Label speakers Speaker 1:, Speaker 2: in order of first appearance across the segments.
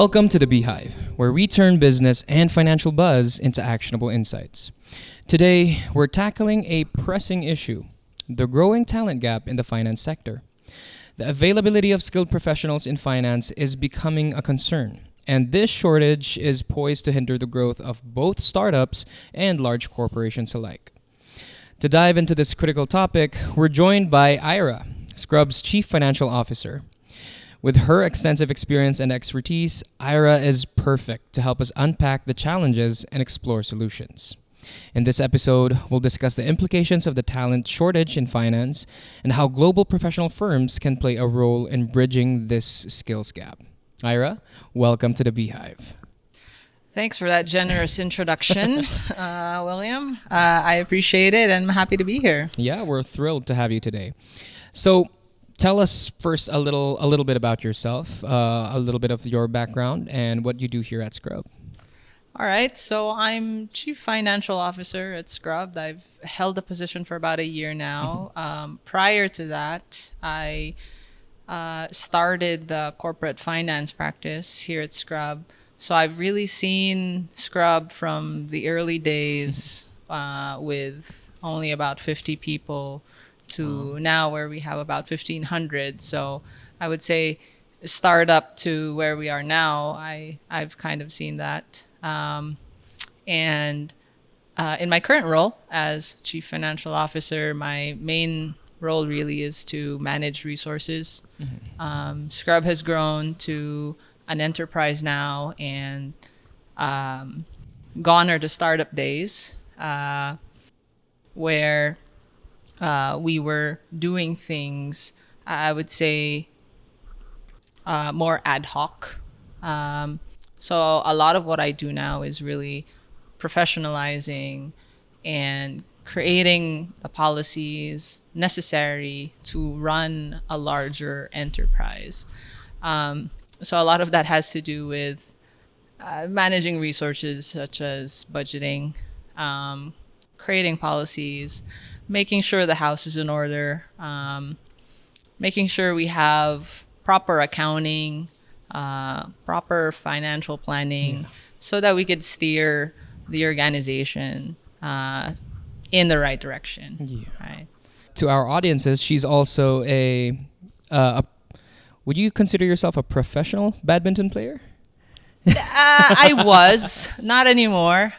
Speaker 1: Welcome to the Beehive, where we turn business and financial buzz into actionable insights. Today, we're tackling a pressing issue: the growing talent gap in the finance sector. The availability of skilled professionals in finance is becoming a concern, and this shortage is poised to hinder the growth of both startups and large corporations alike. To dive into this critical topic, we're joined by Aira, Scrub's Chief Financial Officer. With her extensive experience and expertise, Aira is perfect to help us unpack the challenges and explore solutions. In this episode, we'll discuss the implications of the talent shortage in finance and how global professional firms can play a role in bridging this skills gap. Aira, welcome to the Beehive.
Speaker 2: Thanks for that generous introduction, William. I appreciate it and I'm happy to be here.
Speaker 1: Yeah, we're thrilled to have you today. So, tell us first a little bit about yourself, a little bit of your background, and what you do here at Scrub.
Speaker 2: All right, so I'm Chief Financial Officer at Scrub. I've held the position for about a year now. Prior to that, I started the corporate finance practice here at Scrub. So I've really seen Scrub from the early days with only about 50 people to now where we have about 1,500. So I would say startup to where we are now, I've kind of seen that. And in my current role as Chief Financial Officer, my main role really is to manage resources. Scrub has grown to an enterprise now, and gone are the startup days where we were doing things, I would say, more ad hoc. So a lot of what I do now is really professionalizing and creating the policies necessary to run a larger enterprise. So a lot of that has to do with managing resources such as budgeting, creating policies, making sure the house is in order, making sure we have proper accounting, proper financial planning, so that we could steer the organization in the right direction. Right.
Speaker 1: To our audiences, she's also would you consider yourself a professional badminton player?
Speaker 2: I was, not anymore.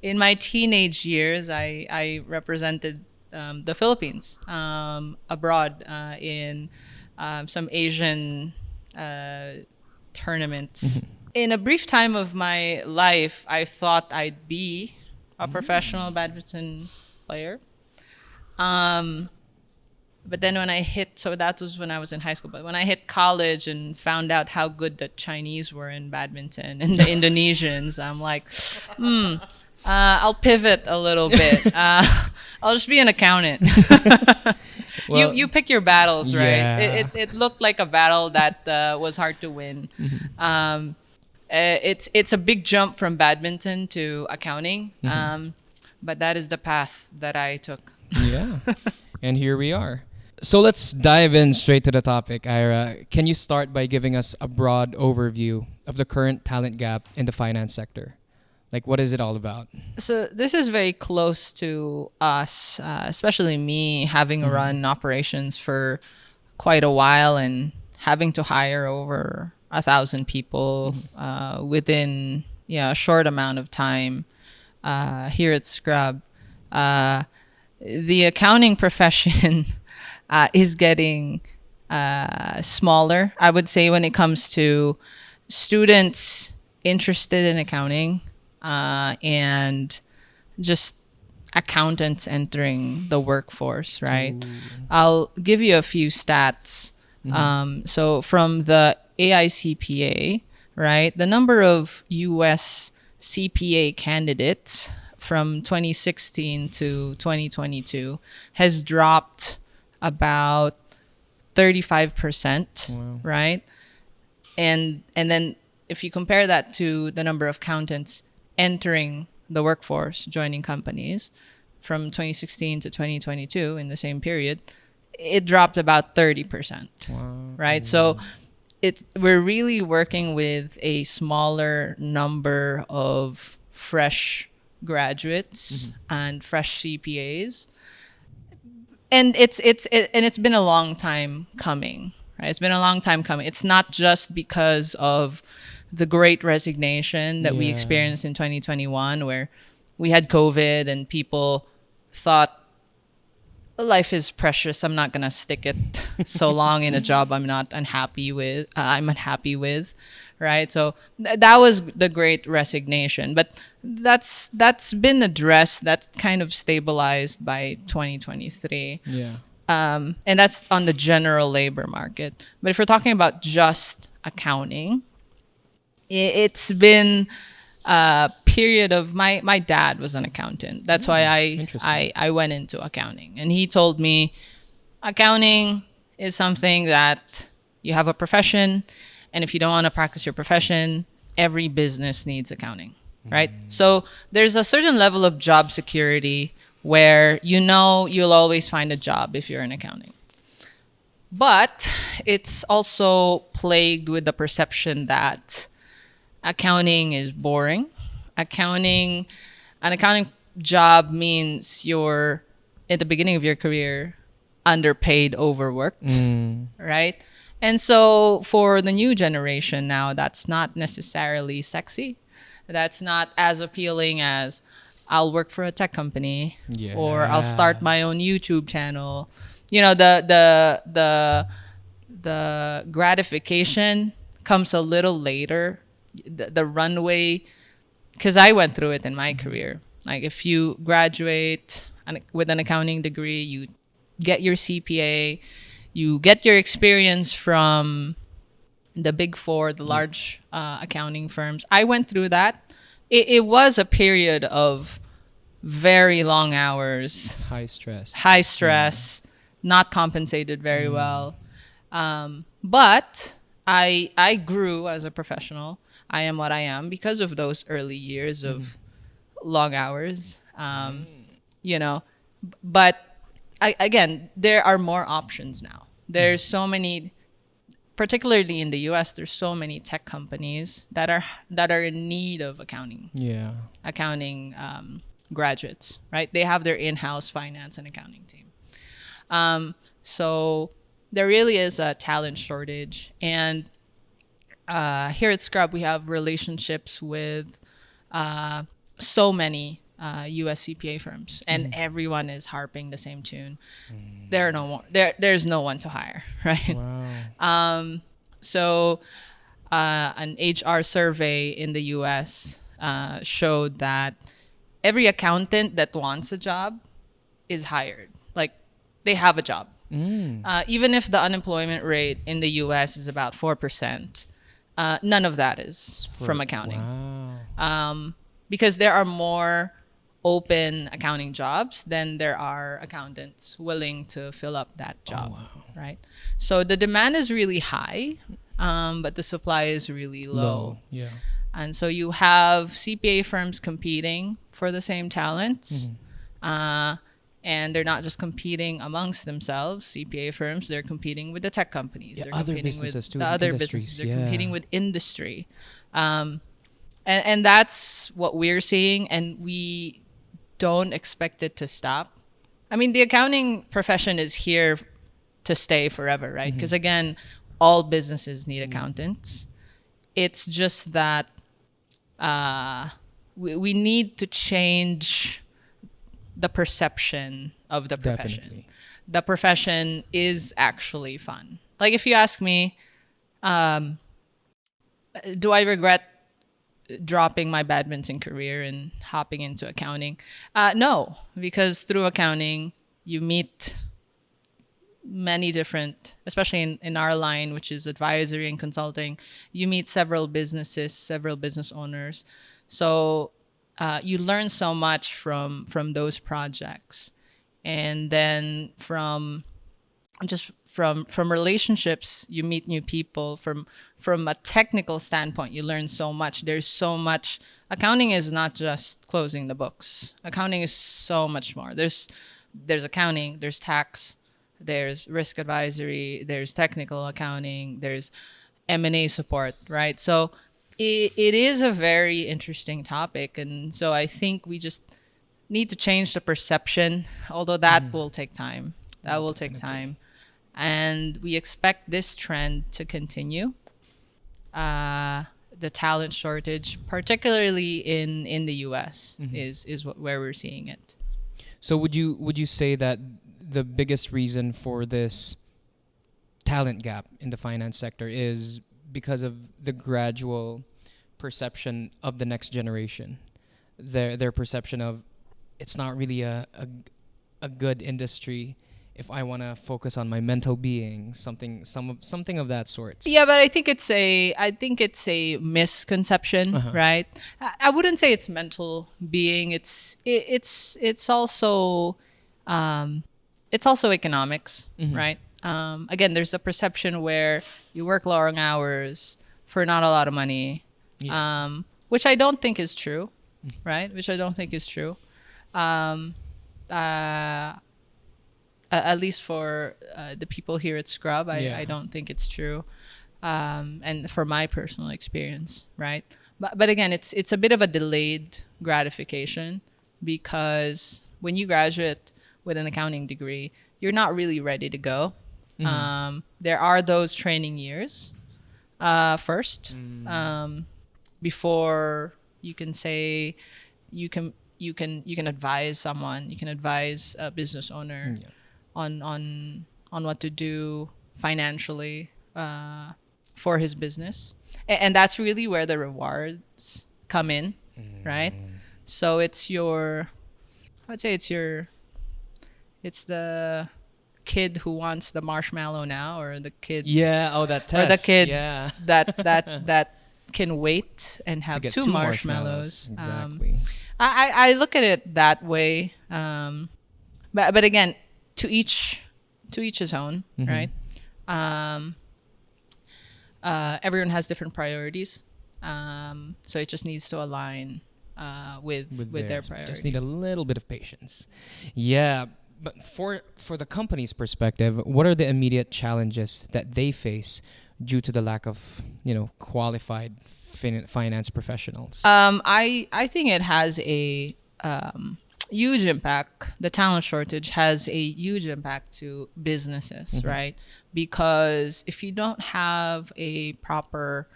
Speaker 2: In my teenage years, I represented the Philippines abroad in some Asian tournaments. In a brief time of my life, I thought I'd be a professional badminton player. But then when I hit, so that was when I was in high school, but when I hit college and found out how good the Chinese were in badminton and the Indonesians, I'm like, I'll pivot a little bit. I'll just be an accounnt. Well, you pick your battles, right?
Speaker 1: Yeah.
Speaker 2: It looked like a battle that was hard to win. It's a big jump from badminton to accounting, but that is the path that I took.
Speaker 1: Yeah, and here we are. So let's dive in straight to the topic, Aira. Can you start by giving us a broad overview of the current talent gap in the finance sector? Like, what is it all about?
Speaker 2: So this is very close to us, especially me having run operations for quite a while and having to hire over 1,000 people within a short amount of time here at Scrub. The accounting profession is getting smaller, I would say, when it comes to students interested in accounting. And just accountants entering the workforce, right? I'll give you a few stats. So from the AICPA, right, the number of US CPA candidates from 2016 to 2022 has dropped about 35%, right? And then if you compare that to the number of accountants entering the workforce, joining companies from 2016 to 2022 in the same period, it dropped about 30%, right? So we're really working with a smaller number of fresh graduates and fresh CPAs, and it's been a long time coming, right? It's been a long time coming. It's not just because of the great resignation that we
Speaker 1: Yeah.
Speaker 2: experienced in 2021, where we had COVID and people thought life is precious. I'm not gonna stick it so long in a job I'm unhappy with, right? So that was the Great Resignation. But that's been addressed. That's kind of stabilized by 2023,
Speaker 1: Yeah.
Speaker 2: and that's on the general labor market. But if we're talking about just accounting, it's been a period of my dad was an accountant. That's why
Speaker 1: Interesting.
Speaker 2: I went into accounting, and he told me accounting is something that you have a profession, and if you don't want to practice your profession, every business needs accounting, right? So there's a certain level of job security where you'll always find a job if you're in accounting. But it's also plagued with the perception that accounting is boring. An accounting job means you're at the beginning of your career underpaid, overworked, right? And so for the new generation now, that's not necessarily sexy. That's not as appealing as I'll work for a tech company, or I'll start my own YouTube channel. The gratification comes a little later. The runway, because I went through it in my career. Like if you graduate with an accounting degree, you get your CPA, you get your experience from the big four, the large accounting firms. I went through that. It was a period of very long hours,
Speaker 1: High stress.
Speaker 2: high stress, not compensated very well. But I grew as a professional. I am what I am because of those early years of long hours. But again, there are more options now. There's so many, particularly in the US, there's so many tech companies that are in need of accounting graduates, right? They have their in-house finance and accounting team. So there really is a talent shortage. And here at Scrub, we have relationships with so many US CPA firms, and everyone is harping the same tune. There's no one to hire, right?
Speaker 1: Wow.
Speaker 2: So an HR survey in the US showed that every accountant that wants a job is hired. Like they have a job. Even if the unemployment rate in the US is about 4%, none of that is from accounting.
Speaker 1: Wow.
Speaker 2: Because there are more open accounting jobs than there are accountants willing to fill up that job, right? So the demand is really high, but the supply is really low.
Speaker 1: Yeah.
Speaker 2: And so you have CPA firms competing for the same talents. And they're not just competing amongst themselves, CPA firms, they're competing with the tech companies. They're
Speaker 1: other
Speaker 2: competing
Speaker 1: businesses
Speaker 2: with
Speaker 1: too,
Speaker 2: the other
Speaker 1: industries,
Speaker 2: businesses. They're
Speaker 1: yeah.
Speaker 2: competing with industry. And that's what we're seeing, and we don't expect it to stop. I mean, the accounting profession is here to stay forever, right? Because again, all businesses need accountants. It's just that we need to change the perception of the profession.
Speaker 1: Definitely.
Speaker 2: The profession is actually fun. Like if you ask me, do I regret dropping my badminton career and hopping into accounting? No, because through accounting, you meet many different, especially in our line, which is advisory and consulting, you meet several businesses, several business owners. So you learn so much from those projects. And then from relationships, you meet new people. From a technical standpoint, you learn so much. There's so much. Accounting is not just closing the books. Accounting is so much more. There's accounting, there's tax, there's risk advisory, there's technical accounting, there's M&A support, right? So it is a very interesting topic. And so I think we just need to change the perception, although that will take time. That will take time. And we expect this trend to continue. The talent shortage, particularly in the US, where we're seeing it.
Speaker 1: So would you say that the biggest reason for this talent gap in the finance sector is because of the gradual perception of the next generation, their perception of it's not really a good industry if I want to focus on my mental being, something of that sort.
Speaker 2: Yeah, but I think it's a misconception, right? I wouldn't say it's mental being. It's also economics, right? Again, there's a perception where you work long hours for not a lot of money, which I don't think is true, right? Which I don't think is true. At least for the people here at Scrub, I don't think it's true. And for my personal experience, right? But again, it's a bit of a delayed gratification, because when you graduate with an accounting degree, you're not really ready to go. There are those training years first, before you can say you can advise someone, you can advise a business owner on what to do financially for his business, and that's really where the rewards come in, right? So it's the kid who wants the marshmallow now, or the kid
Speaker 1: that test,
Speaker 2: or the kid
Speaker 1: yeah.
Speaker 2: that can wait and have
Speaker 1: To get
Speaker 2: two
Speaker 1: two
Speaker 2: marshmallows.
Speaker 1: exactly.
Speaker 2: I look at it that way. But again, to each his own, right? Everyone has different priorities, so it just needs to align with their priorities.
Speaker 1: Just need a little bit of patience. Yeah, but for the company's perspective, what are the immediate challenges that they face due to the lack of qualified finance professionals?
Speaker 2: I think it has a huge impact. The talent shortage has a huge impact to businesses, right? Because if you don't have a proper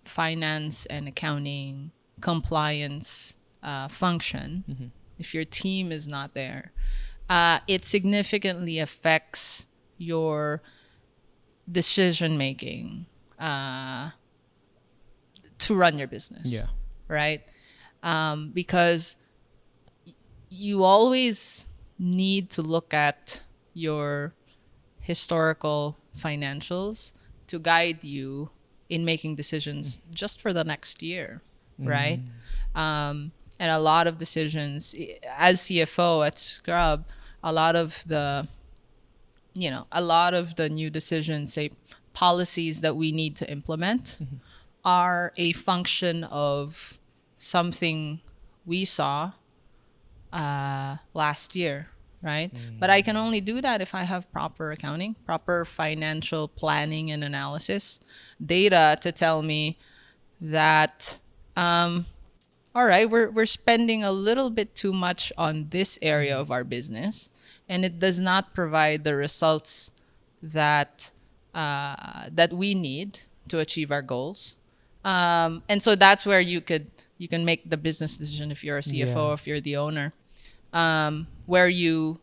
Speaker 2: finance and accounting compliance function, if your team is not there, it significantly affects your decision making to run your business.
Speaker 1: Yeah.
Speaker 2: Right? Because you always need to look at your historical financials to guide you in making decisions just for the next year, right? And a lot of decisions, as CFO at Scrub, a lot of the new decisions, say policies that we need to implement, are a function of something we saw last year, right? But I can only do that if I have proper accounting, proper financial planning and analysis, data to tell me that, all right, we're spending a little bit too much on this area of our business, and it does not provide the results that we need to achieve our goals. And so that's where you can make the business decision if you're a CFO, if you're the owner, where you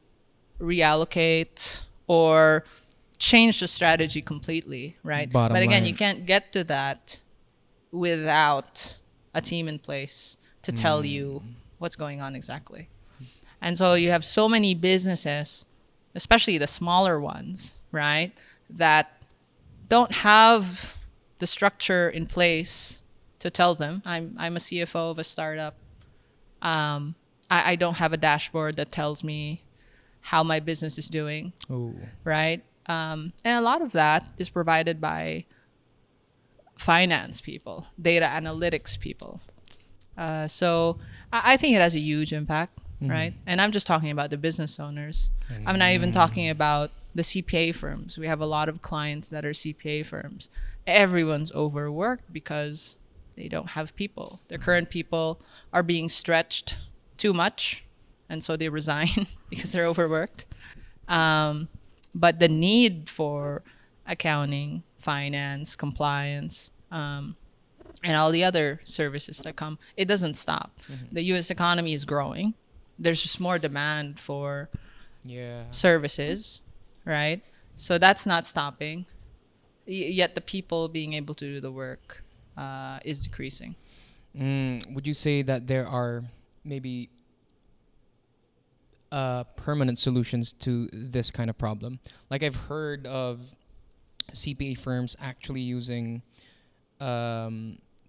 Speaker 2: reallocate or change the strategy completely, right?
Speaker 1: Bottom
Speaker 2: but again,
Speaker 1: line.
Speaker 2: you can't get to that without a team in place to tell you what's going on exactly. And so you have so many businesses, especially the smaller ones, right, that don't have the structure in place to tell them. I'm a CFO of a startup. I don't have a dashboard that tells me how my business is doing, right? And a lot of that is provided by finance people, data analytics people. So I think it has a huge impact, right? And I'm just talking about the business owners. I'm not even talking about the CPA firms. We have a lot of clients that are CPA firms. everyone's overworked because they don't have people. Their current people are being stretched too much, and so they resign because they're overworked. But the need for accounting, finance, compliance, and all the other services that come, it doesn't stop. The U.S. economy is growing. There's just more demand for services, right? So that's not stopping. Yet the people being able to do the work is decreasing.
Speaker 1: Would you say that there are maybe permanent solutions to this kind of problem? Like I've heard of CPA firms actually using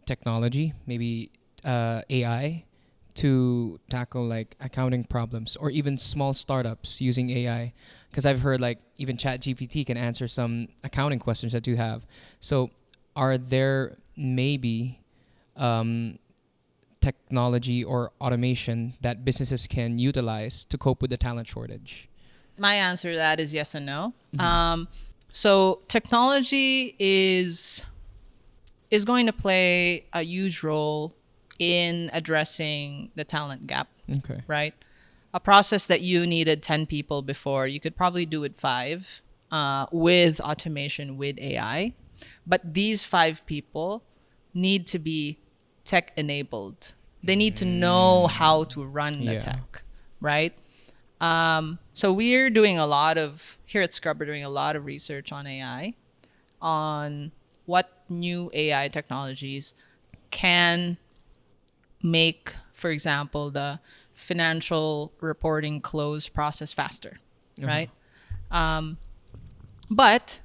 Speaker 1: technology, maybe AI, to tackle like accounting problems, or even small startups using AI. Because I've heard like even ChatGPT can answer some accounting questions that you have. So are there maybe technology or automation that businesses can utilize to cope with the talent shortage?
Speaker 2: My answer to that is yes and no. So technology is going to play a huge role in addressing the talent gap,
Speaker 1: Okay.
Speaker 2: right? A process that you needed 10 people before, you could probably do it 5 with automation, with AI. But these 5 people need to be tech enabled. They need to know how to run the tech, right? So we're doing here at Scrub, we're doing a lot of research on AI, on what new AI technologies can make, for example, the financial reporting close process faster, right? But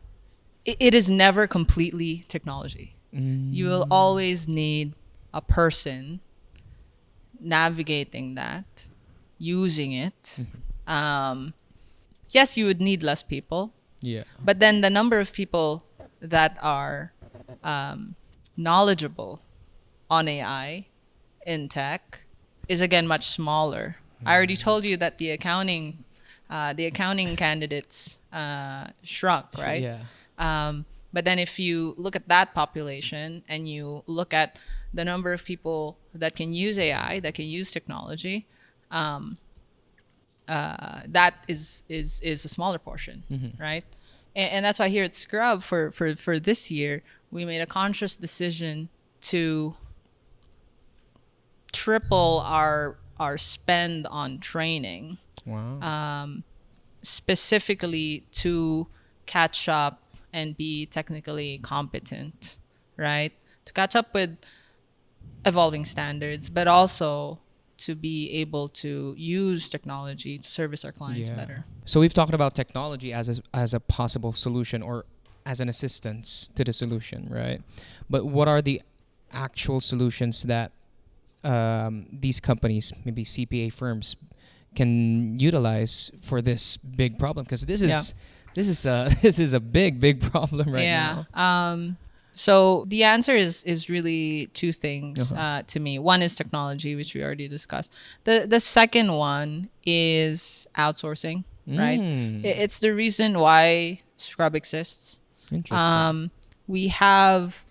Speaker 2: it is never completely technology. You will always need a person navigating that, using it. Yes, you would need less people.
Speaker 1: Yeah.
Speaker 2: But then the number of people that are knowledgeable on AI in tech is again much smaller. I already told you that the accounting candidates shrunk, right?
Speaker 1: Yeah.
Speaker 2: But then if you look at that population and you look at the number of people that can use AI, that can use technology, that is a smaller portion, right? And that's why here at Scrub for this year, we made a conscious decision to triple our spend on training.
Speaker 1: Wow.
Speaker 2: Specifically to catch up and be technically competent, right? To catch up with evolving standards, but also to be able to use technology to service our clients better.
Speaker 1: So we've talked about technology as a possible solution, or as an assistance to the solution, right? But what are the actual solutions that these companies, maybe CPA firms, can utilize for this big problem? Because this is a big problem right now.
Speaker 2: So the answer is really 2 things to me. One is technology, which we already discussed. The second one is outsourcing, right? It's the reason why Scrub exists.
Speaker 1: Interesting.
Speaker 2: We have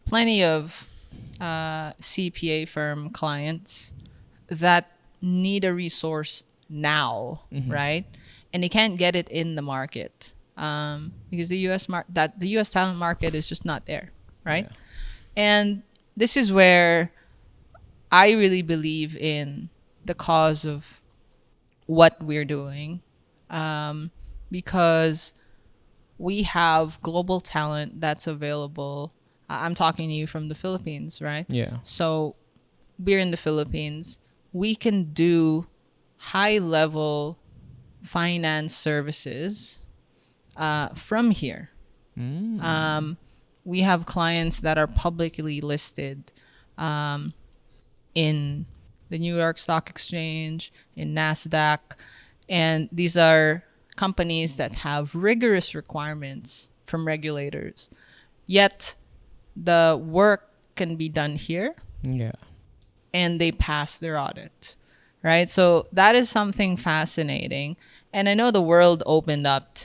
Speaker 2: plenty of CPA firm clients that need a resource now, right? And they can't get it in the market because the U.S. talent market is just not there, right? Yeah. And this is where I really believe in the cause of what we're doing, because we have global talent that's available. I'm talking to you from the Philippines, right?
Speaker 1: Yeah.
Speaker 2: So we're in the Philippines. We can do high-level finance services from here. We have clients that are publicly listed in the New York Stock Exchange, in NASDAQ, and these are companies that have rigorous requirements from regulators. Yet the work can be done here.
Speaker 1: Yeah.
Speaker 2: And they pass their audit, right? So that is something fascinating. And I know the world opened up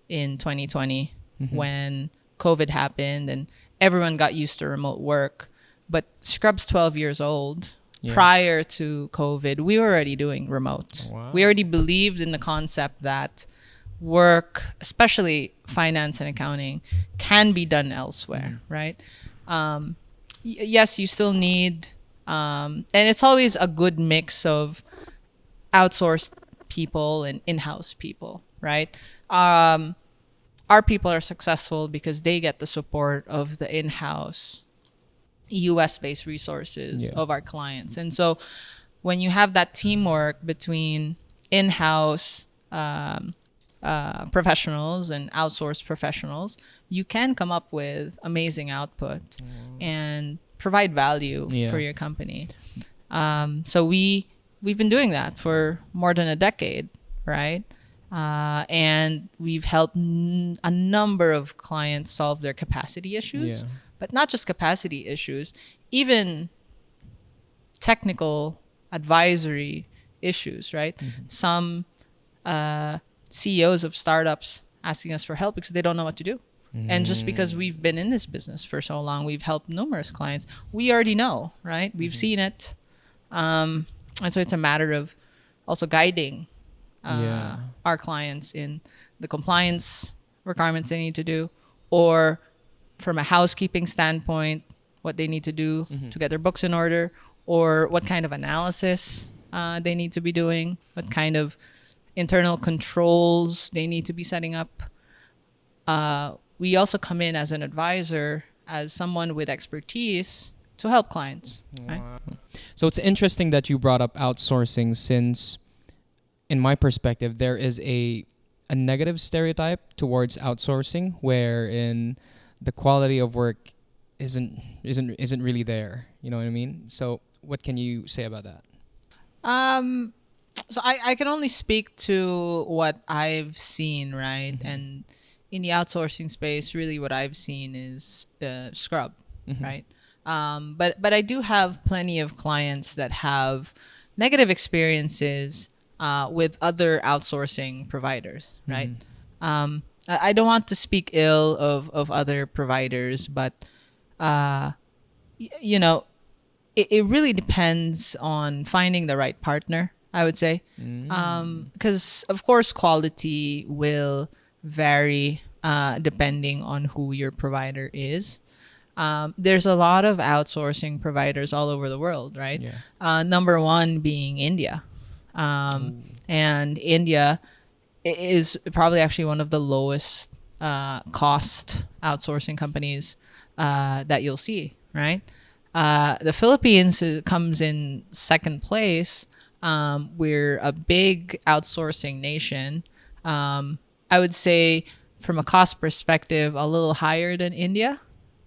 Speaker 2: in 2020 when COVID happened, and everyone got used to remote work. But Scrub's 12 years old.
Speaker 1: Yeah.
Speaker 2: Prior to COVID, we were already doing remote.
Speaker 1: Wow.
Speaker 2: We already believed in the concept that work, especially finance and accounting, can be done elsewhere, right? Yes, you still need, and it's always a good mix of outsourced people and in-house people, right? Our people are successful because they get the support of the in-house US-based resources
Speaker 1: Yeah.
Speaker 2: of our clients. And so when you have that teamwork between in-house professionals and outsourced professionals, you can come up with amazing output and provide value
Speaker 1: Yeah.
Speaker 2: for your company. So we've been doing that for more than a decade, right? And we've helped a number of clients solve their capacity issues,
Speaker 1: Yeah.
Speaker 2: but not just capacity issues, even technical advisory issues, right? Some CEOs of startups asking us for help because they don't know what to do. And just because we've been in this business for so long, we've helped numerous clients. We already know, right? We've seen it. And so it's a matter of also guiding
Speaker 1: Yeah.
Speaker 2: our clients in the compliance requirements they need to do, or from a housekeeping standpoint, what they need to do to get their books in order, or what kind of analysis they need to be doing, what kind of internal controls they need to be setting up. We also come in as an advisor, as someone with expertise to help clients. Right?
Speaker 1: So it's interesting that you brought up outsourcing, since in my perspective there is a negative stereotype towards outsourcing, wherein the quality of work isn't really there. You know what I mean? So what can you say about that?
Speaker 2: So I can only speak to what I've seen, right? And in the outsourcing space, really what I've seen is Scrub, right? But I do have plenty of clients that have negative experiences with other outsourcing providers, right? I don't want to speak ill of other providers, but you know, it really depends on finding the right partner, I would say. Because of course quality will vary depending on who your provider is. There's a lot of outsourcing providers all over the world, right?
Speaker 1: Yeah.
Speaker 2: Number one being India. And India is probably actually one of the lowest cost outsourcing companies that you'll see, right? The Philippines comes in second place. We're a big outsourcing nation. I would say from a cost perspective, a little higher than India,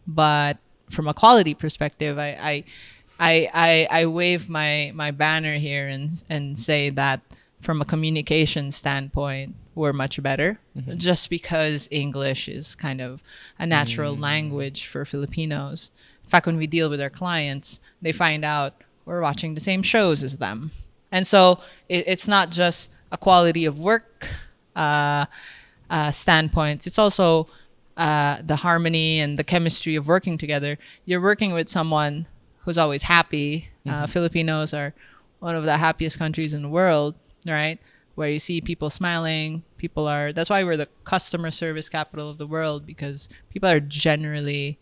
Speaker 2: but from a quality perspective, I wave my banner here and say that from a communication standpoint, we're much better, just because English is kind of a natural language for Filipinos. In fact, when we deal with our clients, they find out we're watching the same shows as them. And so it's not just a quality of work standpoint. It's also the harmony and the chemistry of working together. You're working with someone who's always happy. Filipinos are one of the happiest countries in the world, right? Where you see people smiling. That's why we're the customer service capital of the world, because people are generally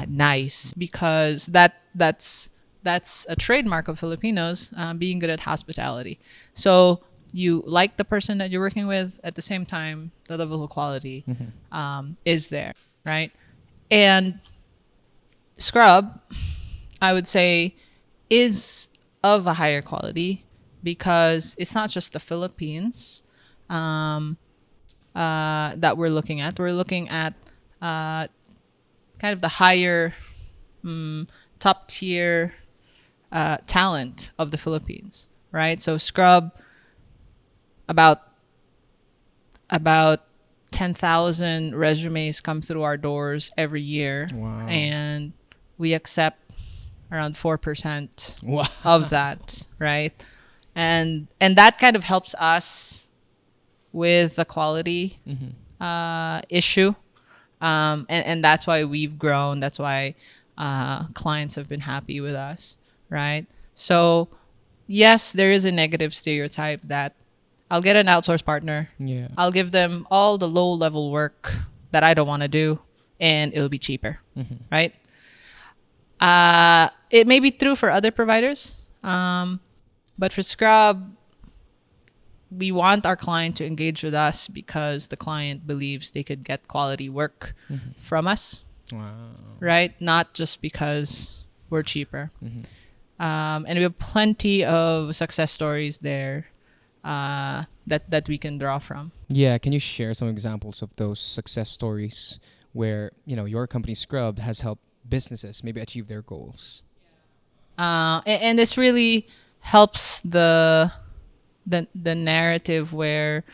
Speaker 2: nice, because that's a trademark of Filipinos, being good at hospitality. So you like the person that you're working with, at the same time the level of quality is there, right? And Scrub, I would say, is of a higher quality because it's not just the Philippines that we're looking at. We're looking at kind of the higher top tier talent of the Philippines, right? So Scrub, about 10,000 resumes come through our doors every year.
Speaker 1: Wow.
Speaker 2: And we accept around 4%
Speaker 1: Wow.
Speaker 2: of that, right? And that kind of helps us with the quality issue. And that's why we've grown. That's why clients have been happy with us, right? So yes, there is a negative stereotype that I'll get an outsource partner.
Speaker 1: Yeah.
Speaker 2: I'll give them all the low level work that I don't want to do, and it'll be cheaper, right? It may be true for other providers, but for Scrub, we want our client to engage with us because the client believes they could get quality work from us,
Speaker 1: Wow.
Speaker 2: right? Not just because we're cheaper. And we have plenty of success stories there that we can draw from.
Speaker 1: Yeah, can you share some examples of those success stories where, your company Scrub has helped businesses maybe achieve their goals?
Speaker 2: And this really helps the narrative where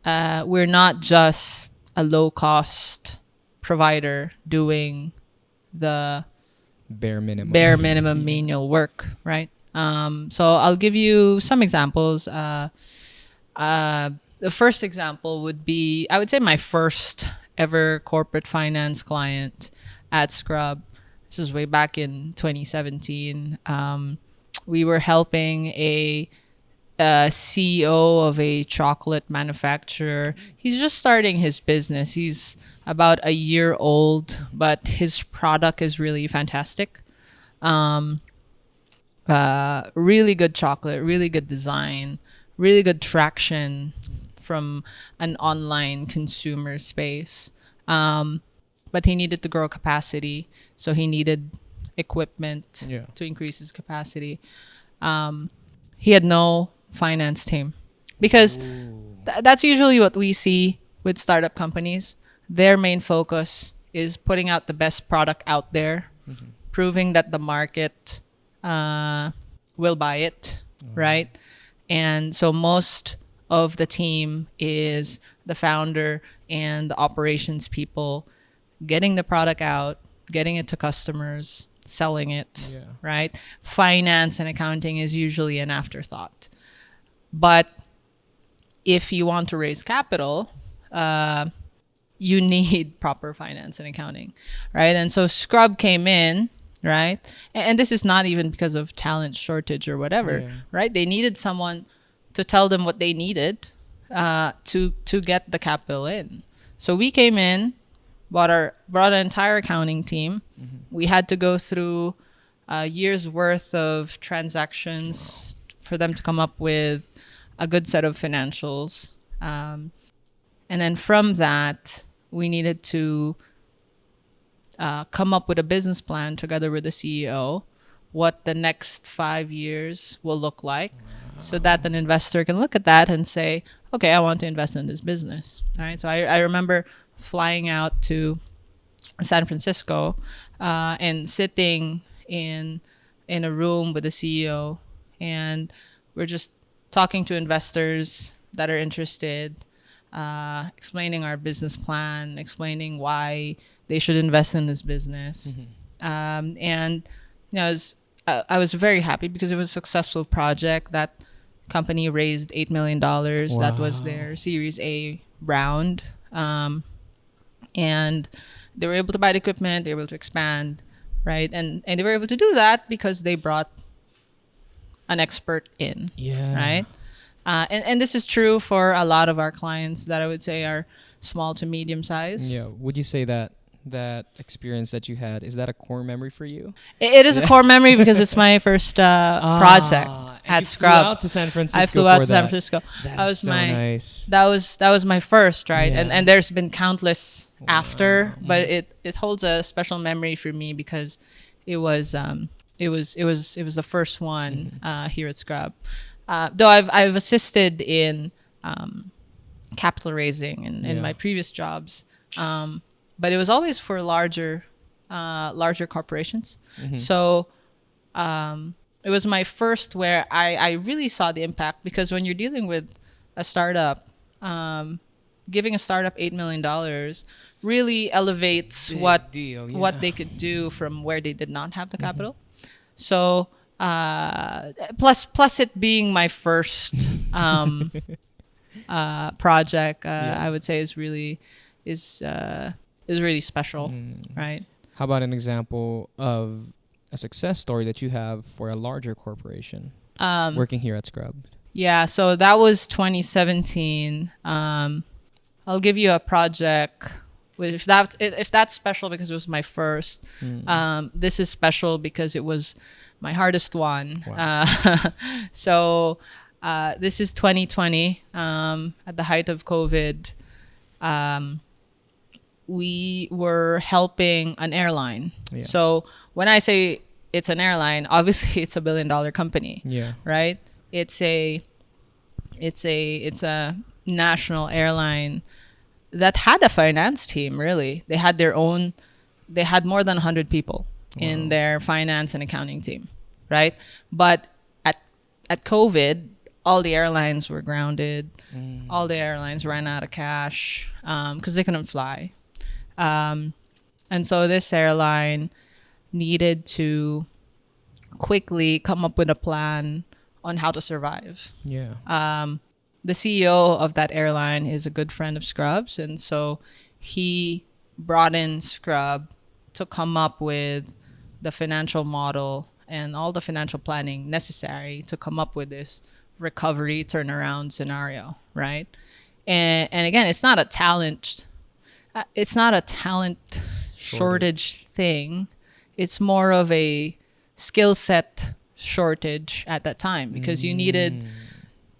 Speaker 2: we're not just a low cost provider doing the
Speaker 1: Bare minimum.
Speaker 2: menial work, right? So I'll give you some examples. The first example would be, I would say, my first ever corporate finance client at Scrub. This is way back in 2017. We were helping a CEO of a chocolate manufacturer. He's just starting his business. He's about a year old, but his product is really fantastic. Really good chocolate, really good design, really good traction from an online consumer space. But he needed to grow capacity, so he needed equipment to increase his capacity. He had no finance team because that's usually what we see with startup companies. Their main focus is putting out the best product out there, proving that the market will buy it, right? And so most of the team is the founder and the operations people getting the product out, getting it to customers, selling it, right? Finance and accounting is usually an afterthought. But if you want to raise capital, you need proper finance and accounting, right? And so Scrub came in, right? And this is not even because of talent shortage or whatever, right? They needed someone to tell them what they needed to get the capital in. So we came in, brought an entire accounting team. We had to go through a year's worth of transactions for them to come up with a good set of financials. And then from that, we needed to come up with a business plan together with the CEO, what the next 5 years will look like, so that an investor can look at that and say, okay, I want to invest in this business. All right. So I remember flying out to San Francisco and sitting in a room with the CEO, and we're just talking to investors that are interested, explaining our business plan, explaining why they should invest in this business. And I was very happy because it was a successful project. That company raised $8 million. That was their Series A round. And they were able to buy the equipment, they were able to expand, right? And they were able to do that because they brought an expert in, right? And this is true for a lot of our clients that I would say are small to medium size.
Speaker 1: Yeah. Would you say that experience that you had, is that a core memory for you?
Speaker 2: It is a core memory because it's my first project at Scrub.
Speaker 1: You flew out to San Francisco.
Speaker 2: I flew out to San Francisco. That was
Speaker 1: nice.
Speaker 2: That was my first, right? And there's been countless after, but it holds a special memory for me because it was the first one here at Scrub. Though I've assisted in capital raising in my previous jobs, but it was always for larger corporations. So it was my first where I really saw the impact, because when you're dealing with a startup, giving a startup $8 million really elevates what they could do from where they did not have the capital. So plus it being my first project, I would say is is really special, right?
Speaker 1: How about an example of a success story that you have for a larger corporation working here at Scrub?
Speaker 2: Yeah, so that was 2017. I'll give you a project. If that's special because it was my first. This is special because it was my hardest one.
Speaker 1: Wow.
Speaker 2: So this is 2020. At the height of COVID, we were helping an airline.
Speaker 1: Yeah.
Speaker 2: So when I say it's an airline, obviously it's a billion-dollar company.
Speaker 1: Yeah.
Speaker 2: Right? It's a national airline that had a finance team. Really, they had more than 100 people in their finance and accounting team, right? But at COVID, all the airlines were grounded. All the airlines ran out of cash because they couldn't fly, and so this airline needed to quickly come up with a plan on how to survive.
Speaker 1: Yeah.
Speaker 2: The CEO of that airline is a good friend of Scrub's, and so he brought in Scrub to come up with the financial model and all the financial planning necessary to come up with this recovery turnaround scenario, right? And again, it's not a talent shortage thing. It's more of a skill set shortage at that time because you needed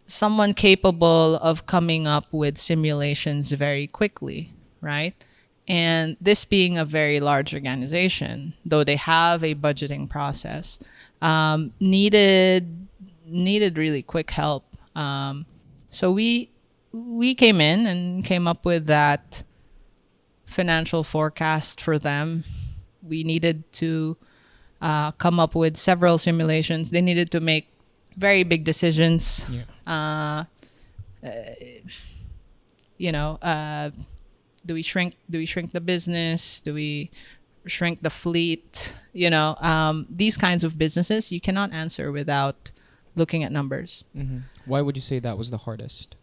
Speaker 2: someone capable of coming up with simulations very quickly, right? And this being a very large organization, though they have a budgeting process, needed really quick help. So we came in and came up with that financial forecast for them. We needed to come up with several simulations. They needed to make very big decisions.
Speaker 1: Yeah.
Speaker 2: Do we shrink the business? Do we shrink the fleet? These kinds of businesses you cannot answer without looking at numbers.
Speaker 1: Why would you say that was the hardest?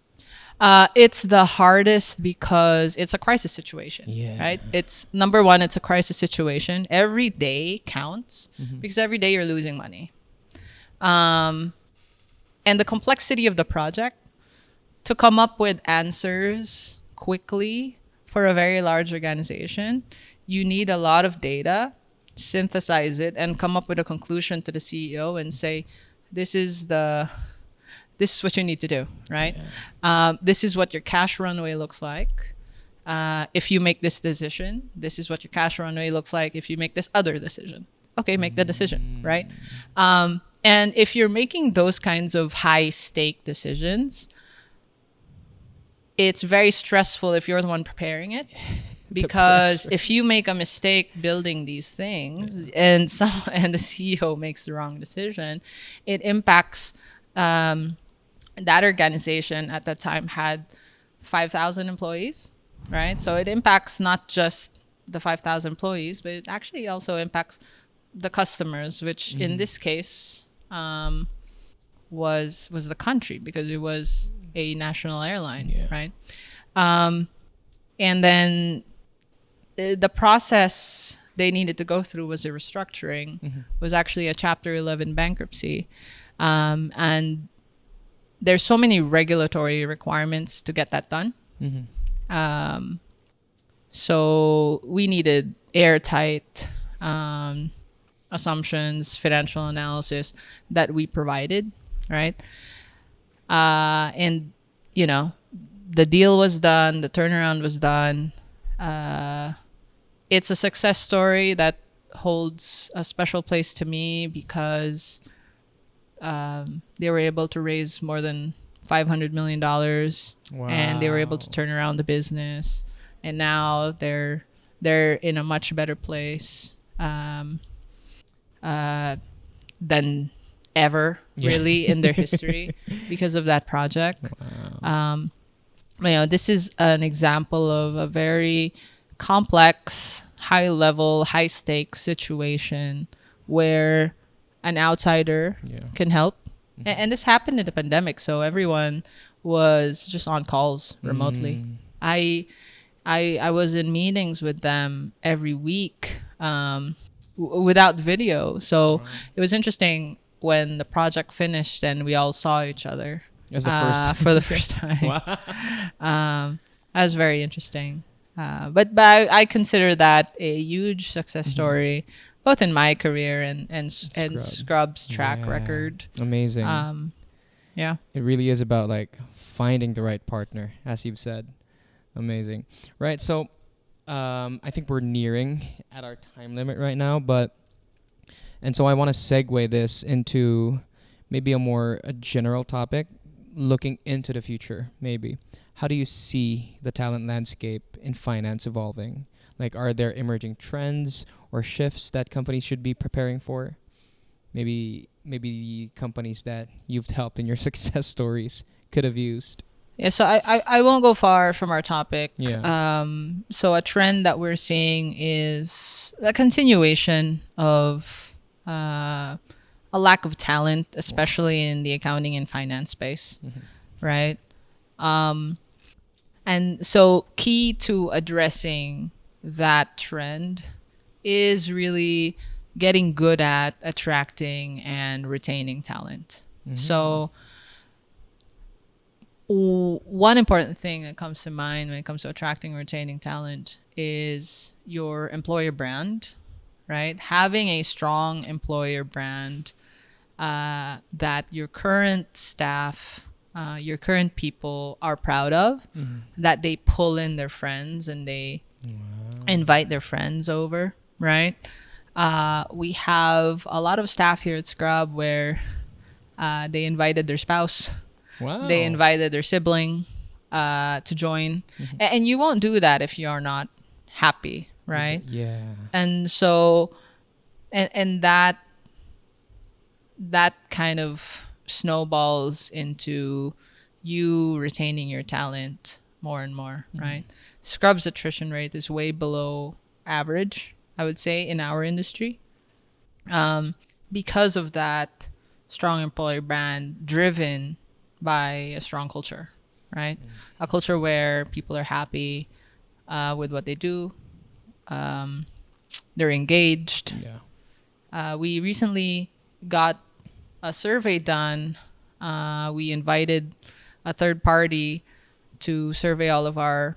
Speaker 2: It's the hardest because it's a crisis situation, right? It's number one, it's a crisis situation. Every day counts because every day you're losing money. And the complexity of the project to come up with answers quickly for a very large organization, you need a lot of data, synthesize it, and come up with a conclusion to the CEO and say, this is what you need to do, right? This is what your cash runway looks like. If you make this decision, this is what your cash runway looks like. If you make this other decision, okay, make the decision, right? And if you're making those kinds of high stake decisions, it's very stressful if you're the one preparing it. Because if you make a mistake building these things and the CEO makes the wrong decision, it impacts that organization at that time had 5,000 employees, right? So it impacts not just the 5,000 employees, but it actually also impacts the customers, which in this case was the country because it was a national airline, right? And then the process they needed to go through was a restructuring, was actually a Chapter 11 bankruptcy. And there's so many regulatory requirements to get that done. So we needed airtight assumptions, financial analysis that we provided, right? And, the deal was done, the turnaround was done. It's a success story that holds a special place to me because they were able to raise more than $500 million and they were able to turn around the business. And now they're in a much better place than ever, really, in their history because of that project. This is an example of a very complex, high-level, high-stakes situation where an outsider can help. And this happened in the pandemic, so everyone was just on calls remotely. I was in meetings with them every week, without video. So it was interesting when the project finished and we all saw each other
Speaker 1: That's the first time.
Speaker 2: for the first time.
Speaker 1: Wow.
Speaker 2: That was very interesting. But I consider that a huge success story, both in my career and Scrub's track
Speaker 1: Yeah.
Speaker 2: record.
Speaker 1: Amazing.
Speaker 2: Yeah.
Speaker 1: It really is about like finding the right partner, as you've said. Amazing. Right. So I think we're nearing at our time limit right now, and so I want to segue this into maybe a general topic, looking into the future. Maybe how do you see the talent landscape in finance evolving? Like, are there emerging trends or shifts that companies should be preparing for? Maybe companies that you've helped in your success stories could have used.
Speaker 2: Yeah, so I won't go far from our topic.
Speaker 1: Yeah.
Speaker 2: So a trend that we're seeing is a continuation of a lack of talent, especially in the accounting and finance space, right? And so key to addressing that trend is really getting good at attracting and retaining talent. So one important thing that comes to mind when it comes to attracting and retaining talent is your employer brand, right? Having a strong employer brand that your current staff, your current people are proud of, that they pull in their friends and they invite their friends over, right? We have a lot of staff here at Scrub where they invited their spouse.
Speaker 1: Wow.
Speaker 2: They invited their sibling to join. And you won't do that if you're not happy, right?
Speaker 1: Yeah.
Speaker 2: And so, and that kind of snowballs into you retaining your talent more and more, right? Scrub's attrition rate is way below average, I would say, in our industry. Because of that strong employer brand driven by a strong culture, right? A culture where people are happy with what they do. They're engaged.
Speaker 1: Yeah.
Speaker 2: We recently got a survey done. We invited a third party to survey all of our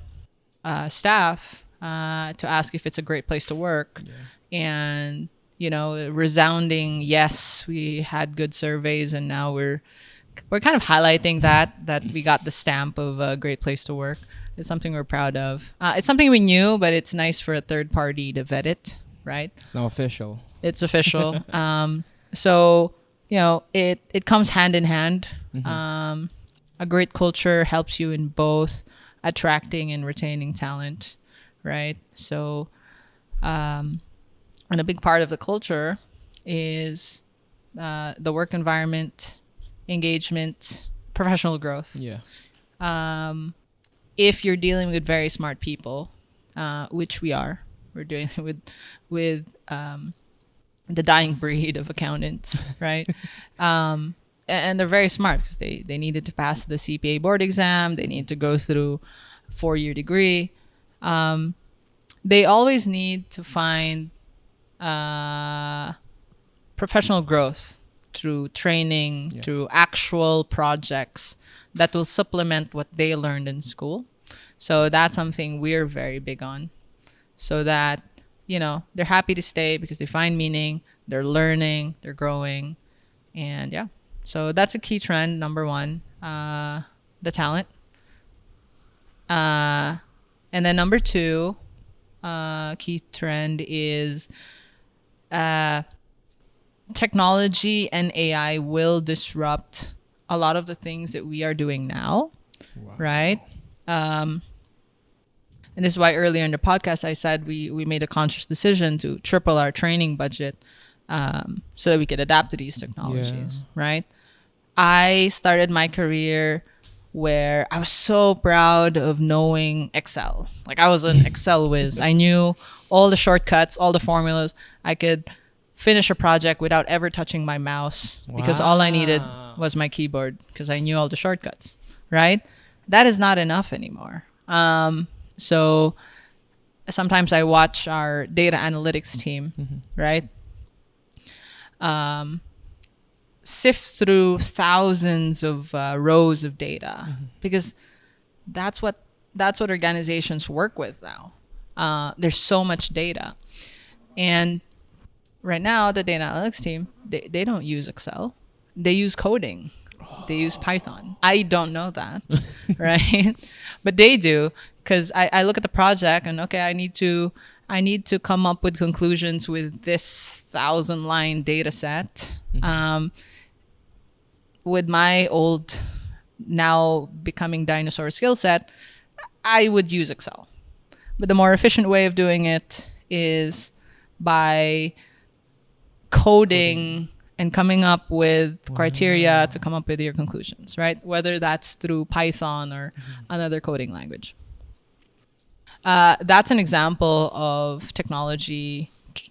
Speaker 2: staff to ask if it's a great place to work. And, resounding yes, we had good surveys, and now we're kind of highlighting that we got the stamp of a great place to work. It's something we're proud of. It's something we knew, but it's nice for a third party to vet it, right?
Speaker 1: It's now official.
Speaker 2: It's official. So, it comes hand in hand. A great culture helps you in both attracting and retaining talent, right? So, and a big part of the culture is the work environment, engagement, professional growth.
Speaker 1: Yeah.
Speaker 2: If you're dealing with very smart people, which we're doing with the dying breed of accountants, right? And they're very smart because they needed to pass the CPA board exam. They need to go through a 4-year degree. They always need to find professional growth through training, through actual projects that will supplement what they learned in school. So that's something we're very big on, so that, they're happy to stay because they find meaning, they're learning, they're growing. And yeah, so that's a key trend, number one, the talent. And then number two, key trend is technology and AI will disrupt a lot of the things that we are doing now, right? And this is why earlier in the podcast I said we made a conscious decision to triple our training budget so that we could adapt to these technologies, right? I started my career where I was so proud of knowing Excel. Like, I was an Excel whiz. I knew all the shortcuts, all the formulas. I could finish a project without ever touching my mouse because all I needed was my keyboard because I knew all the shortcuts, right? That is not enough anymore. So sometimes I watch our data analytics team, right? Sift through thousands of rows of data because that's what organizations work with now. There's so much data, and right now the data analytics team they don't use Excel, they use coding, they use Python. I don't know that, right? But they do, because I look at the project and okay, I need to come up with conclusions with this 1,000-line data set. With my old, now becoming dinosaur skill set, I would use Excel. But the more efficient way of doing it is by coding and coming up with criteria to come up with your conclusions, right? Whether that's through Python or another coding language. That's an example of technology.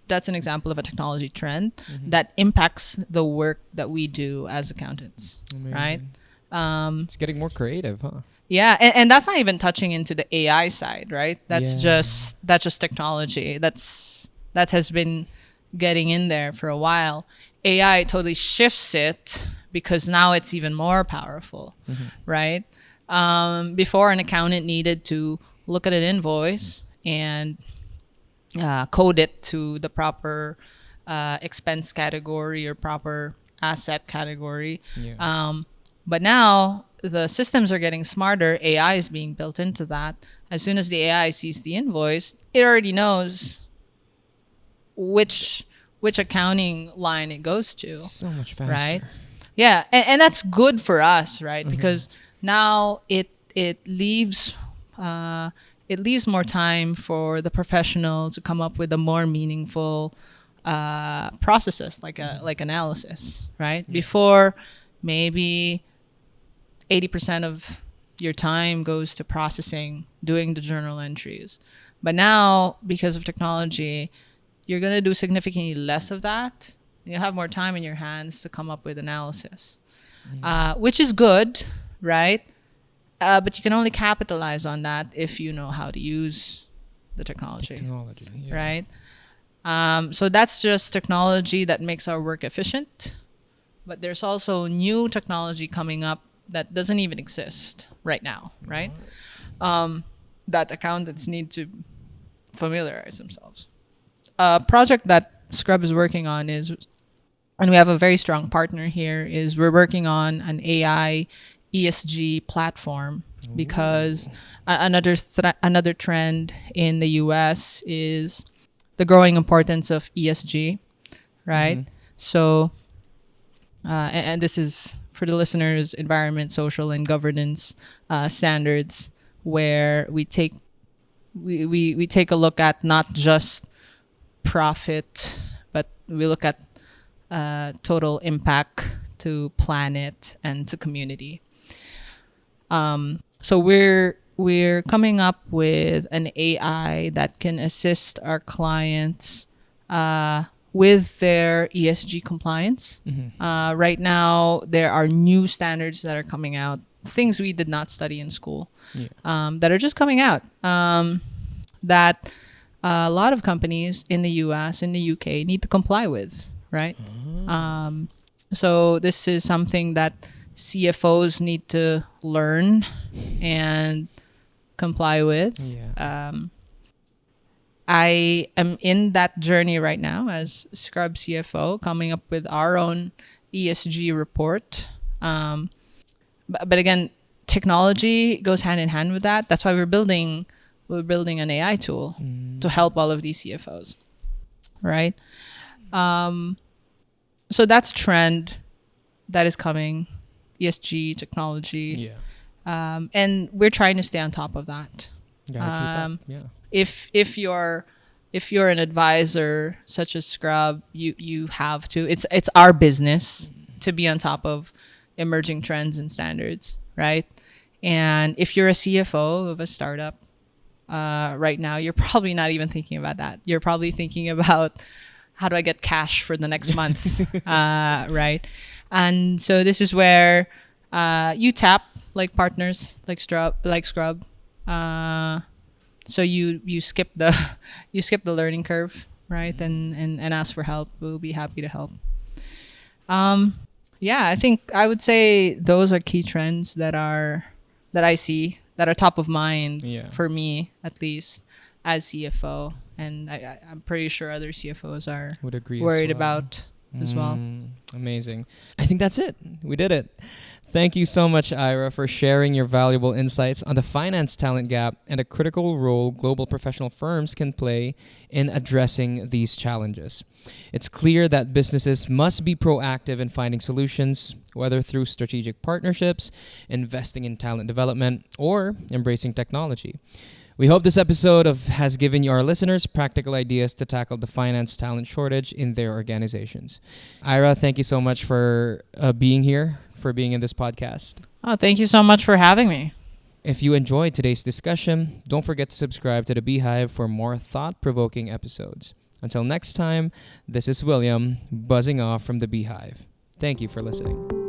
Speaker 2: That's an example of a technology trend that impacts the work that we do as accountants. Amazing. Right?
Speaker 1: It's getting more creative, huh?
Speaker 2: Yeah, and that's not even touching into the AI side, right? That's just technology. That has been getting in there for a while. AI totally shifts it because now it's even more powerful, right? Before, an accountant needed to look at an invoice and code it to the proper expense category or proper asset category. But now the systems are getting smarter. AI is being built into that. As soon as the AI sees the invoice, it already knows which accounting line it goes to.
Speaker 1: So much faster.
Speaker 2: Right? Yeah, and that's good for us, right? Because now it leaves more time for the professional to come up with a more meaningful processes like analysis, right? Before, maybe 80% of your time goes to processing, doing the journal entries. But now, because of technology, you're going to do significantly less of that. You have more time in your hands to come up with analysis, which is good, right? But you can only capitalize on that if you know how to use the technology. Right? So that's just technology that makes our work efficient. But there's also new technology coming up that doesn't even exist right now, right? That accountants need to familiarize themselves. A project that Scrub is working on is, and we have a very strong partner here, is we're working on an AI ESG platform because another trend in the US is the growing importance of ESG, right? So, and this is for the listeners, environment, social, and governance standards, where we take a look at not just profit, but we look at total impact to planet and to community. So we're coming up with an AI that can assist our clients with their ESG compliance. Right now, there are new standards that are coming out, things we did not study in school, that are just coming out, that a lot of companies in the US, in the UK, need to comply with, right? So this is something that CFOs need to learn and comply with. I am in that journey right now as Scrub CFO, coming up with our own ESG report. But again, technology goes hand in hand with that. That's why we're building an AI tool to help all of these CFOs, right? So that's a trend that is coming, ESG technology. And we're trying to stay on top of that. If you're an advisor such as Scrub, you have to. It's our business to be on top of emerging trends and standards, right? And if you're a CFO of a startup right now, you're probably not even thinking about that. You're probably thinking about, how do I get cash for the next month, right? And so this is where you tap like partners like Scrub So you skip the you skip the learning curve, right? And ask for help. We'll be happy to help. Um, yeah, I think I would say those are key trends that I see that are top of mind
Speaker 1: Yeah.
Speaker 2: for me, at least as CFO, and I'm pretty sure other CFOs are
Speaker 1: Would agree
Speaker 2: worried
Speaker 1: as well.
Speaker 2: about as well.
Speaker 1: Amazing. I think that's it. We did it. Thank you so much, Ira, for sharing your valuable insights on the finance talent gap and a critical role global professional firms can play in addressing these challenges. It's clear that businesses must be proactive in finding solutions, whether through strategic partnerships, investing in talent development, or embracing technology. We hope this episode has given our listeners practical ideas to tackle the finance talent shortage in their organizations. Ira, thank you so much for being here, for being in this podcast.
Speaker 2: Oh, thank you so much for having me.
Speaker 1: If you enjoyed today's discussion, don't forget to subscribe to the Beehive for more thought-provoking episodes. Until next time, this is William, buzzing off from the Beehive. Thank you for listening.